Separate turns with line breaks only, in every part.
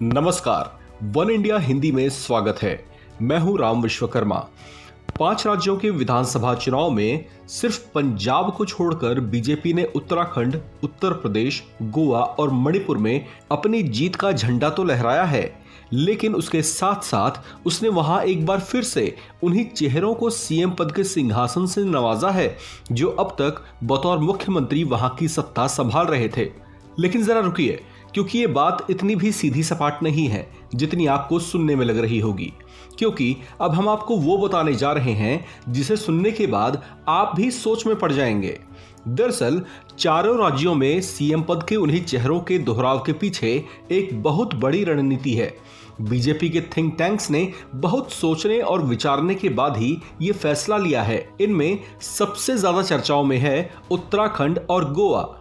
नमस्कार, one India Hindi में स्वागत है। मैं हूं राम विश्वकर्मा। 5 राज्यों के विधानसभा चुनाव में सिर्फ पंजाब को छोड़कर बीजेपी ने उत्तराखंड, उत्तर प्रदेश, गोवा और मणिपुर में अपनी जीत का झंडा तो लहराया है, लेकिन उसके साथ साथ उसने वहां एक बार फिर से उन्हीं चेहरों को सीएम पद के सिंहासन से नवाजा है जो अब तक बतौर मुख्यमंत्री वहां की सत्ता संभाल रहे थे। लेकिन जरा रुकिए, क्योंकि ये बात इतनी भी सीधी सपाट नहीं है जितनी आपको सुनने में लग रही होगी, क्योंकि अब हम आपको वो बताने जा रहे हैं जिसे सुनने के बाद आप भी सोच में पड़ जाएंगे। दरअसल चारों राज्यों में सीएम पद के उन्हीं चेहरों के दोहराव के पीछे एक बहुत बड़ी रणनीति है। बीजेपी के थिंक टैंक्स ने बहुत सोचने और विचारने के बाद ही ये फैसला लिया है। इनमें सबसे ज्यादा चर्चाओं में है उत्तराखंड और गोवा।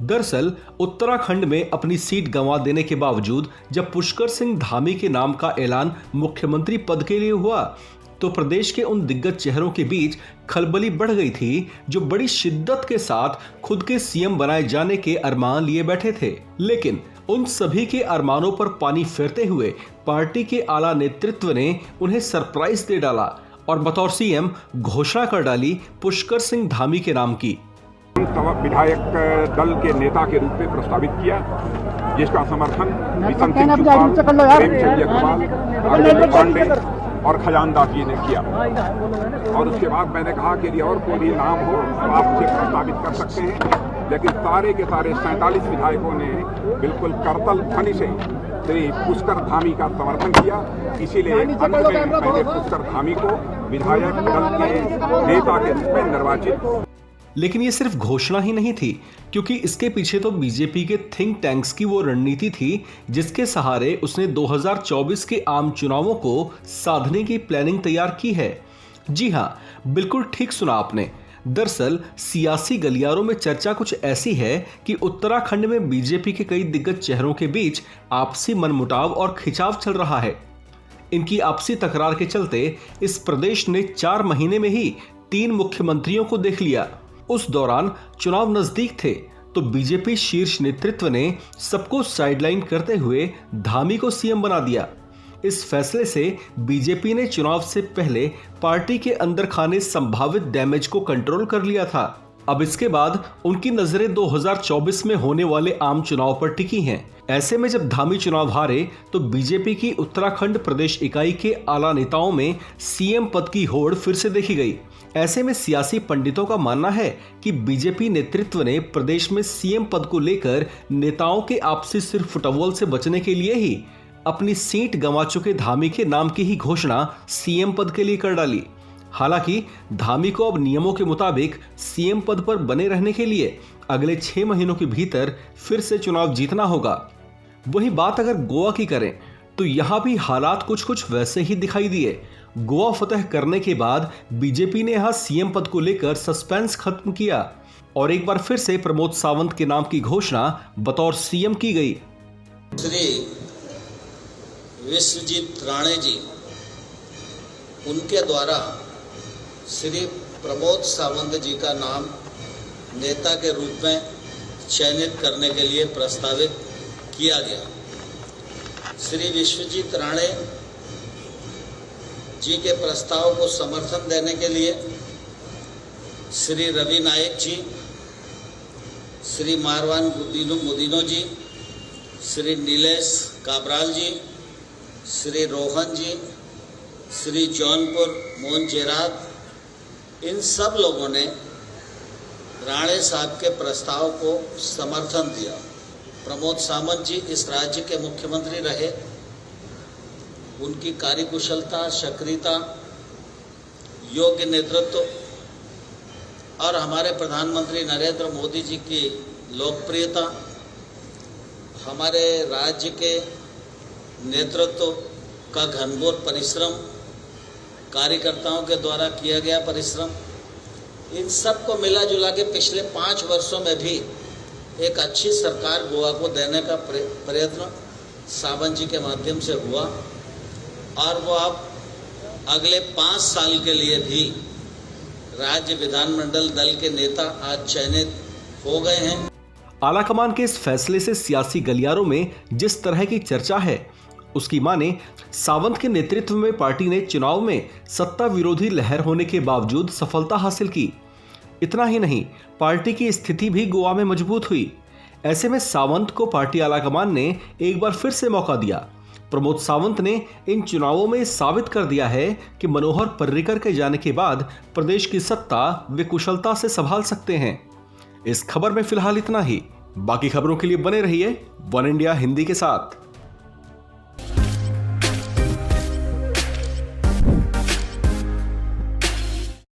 दरअसल उत्तराखंड में अपनी सीट गंवा देने के बावजूद जब पुष्कर सिंह धामी के नाम का ऐलान मुख्यमंत्री पद के लिए हुआ तो प्रदेश के उन दिग्गज चेहरों के बीच खलबली बढ़ गई थी जो बड़ी शिद्दत के साथ खुद के सीएम बनाए जाने के अरमान लिए बैठे थे। लेकिन उन सभी के अरमानों पर पानी फेरते हुए पार्टी के आला नेतृत्व ने उन्हें सरप्राइज दे डाला और बतौर सीएम घोषणा कर डाली पुष्कर सिंह धामी के नाम की।
विधायक दल के नेता के रूप में प्रस्तावित किया, जिसका समर्थन मिशन सिंह चुफाल, प्रेमचंद अग्रवाल, अरविंद पांडे और खजानदास जी ने किया। और उसके बाद मैंने कहा कि यदि और कोई नाम हो तो आप उसे प्रस्तावित कर सकते हैं, लेकिन सारे के सारे 47 विधायकों ने बिल्कुल करतल ध्वनि से श्री पुष्कर धामी का समर्थन किया। इसीलिए अंत में मैंने पुष्कर धामी को विधायक दल के नेता के रूप में निर्वाचित।
लेकिन ये सिर्फ घोषणा ही नहीं थी, क्योंकि इसके पीछे तो बीजेपी के थिंक टैंक्स की वो रणनीति थी जिसके सहारे उसने 2024 के आम चुनावों को साधने की प्लानिंग तैयार की है। जी हाँ, बिल्कुल ठीक सुना आपने। दरअसल सियासी गलियारों में चर्चा कुछ ऐसी है कि उत्तराखंड में बीजेपी के कई दिग्गज चेहरों के बीच आपसी मनमुटाव और खिंचाव चल रहा है। इनकी आपसी तकरार के चलते इस प्रदेश ने 4 महीने में ही 3 मुख्यमंत्रियों को देख लिया। उस दौरान चुनाव नजदीक थे तो बीजेपी शीर्ष नेतृत्व ने सबको साइडलाइन करते हुए धामी को सीएम बना दिया। इस फैसले से बीजेपी ने चुनाव से पहले पार्टी के अंदर खाने संभावित डैमेज को कंट्रोल कर लिया था। अब इसके बाद उनकी नजरें 2024 में होने वाले आम चुनाव पर टिकी हैं। ऐसे में जब धामी चुनाव हारे तो बीजेपी की उत्तराखंड प्रदेश इकाई के आला नेताओं में सीएम पद की होड़ फिर से देखी गई। ऐसे में सियासी पंडितों का मानना है कि बीजेपी नेतृत्व ने प्रदेश में सीएम पद को लेकर नेताओं के आपसी सिर फुटबॉल से बचने के लिए ही अपनी सीट गंवा चुके धामी के नाम की ही घोषणा सीएम पद के लिए कर डाली। हालांकि धामी को अब नियमों के मुताबिक सीएम पद पर बने रहने के लिए अगले 6 महीनों के भीतर फिर से चुनाव जीतना होगा। वही बात अगर गोवा की करें तो यहाँ भी हालात कुछ वैसे ही दिखाई दिए। गोवा फतह करने के बाद बीजेपी ने यहाँ सीएम पद को लेकर सस्पेंस खत्म किया और एक बार फिर से प्रमोद सावंत के नाम की घोषणा बतौर सीएम की गई।
श्री विश्वजीत राणे जी, उनके द्वारा श्री प्रमोद सावंत जी का नाम नेता के रूप में चयनित करने के लिए प्रस्तावित किया गया। श्री विश्वजीत राणे जी के प्रस्ताव को समर्थन देने के लिए श्री रवि नायक जी, श्री मारवान मुदीनो जी, श्री नीलेश काबराल जी, श्री रोहन जी, श्री जौनपुर मोहन चेरात, इन सब लोगों ने राणे साहब के प्रस्ताव को समर्थन दिया। प्रमोद सावंत जी इस राज्य के मुख्यमंत्री रहे। उनकी कार्यकुशलता, सक्रियता, योग्य नेतृत्व और हमारे प्रधानमंत्री नरेंद्र मोदी जी की लोकप्रियता, हमारे राज्य के नेतृत्व का घनघोर परिश्रम, कार्यकर्ताओं के द्वारा किया गया परिश्रम, इन सब को मिला जुला के पिछले 5 वर्षों में भी एक अच्छी सरकार गोवा को देने का प्रयत्न सावंत जी के माध्यम से हुआ और वो अब अगले 5 साल के लिए भी राज्य विधानमंडल दल के नेता आज चयनित हो गए हैं।
आलाकमान के इस फैसले से सियासी गलियारों में जिस तरह की चर्चा है उसकी माने सावंत के नेतृत्व में पार्टी ने चुनाव में सत्ता विरोधी लहर होने के बावजूद सफलता हासिल की। इतना ही नहीं, पार्टी की स्थिति भी गोवा में मजबूत हुई। ऐसे में सावंत को पार्टी आलाकमान ने एक बार फिर से मौका दिया। प्रमोद सावंत ने इन चुनावों में साबित कर दिया है कि मनोहर पर्रिकर के जाने के बाद प्रदेश की सत्ता वे कुशलता से संभाल सकते हैं। इस खबर में फिलहाल इतना ही। बाकी खबरों के लिए बने रहिए वन इंडिया हिंदी के साथ।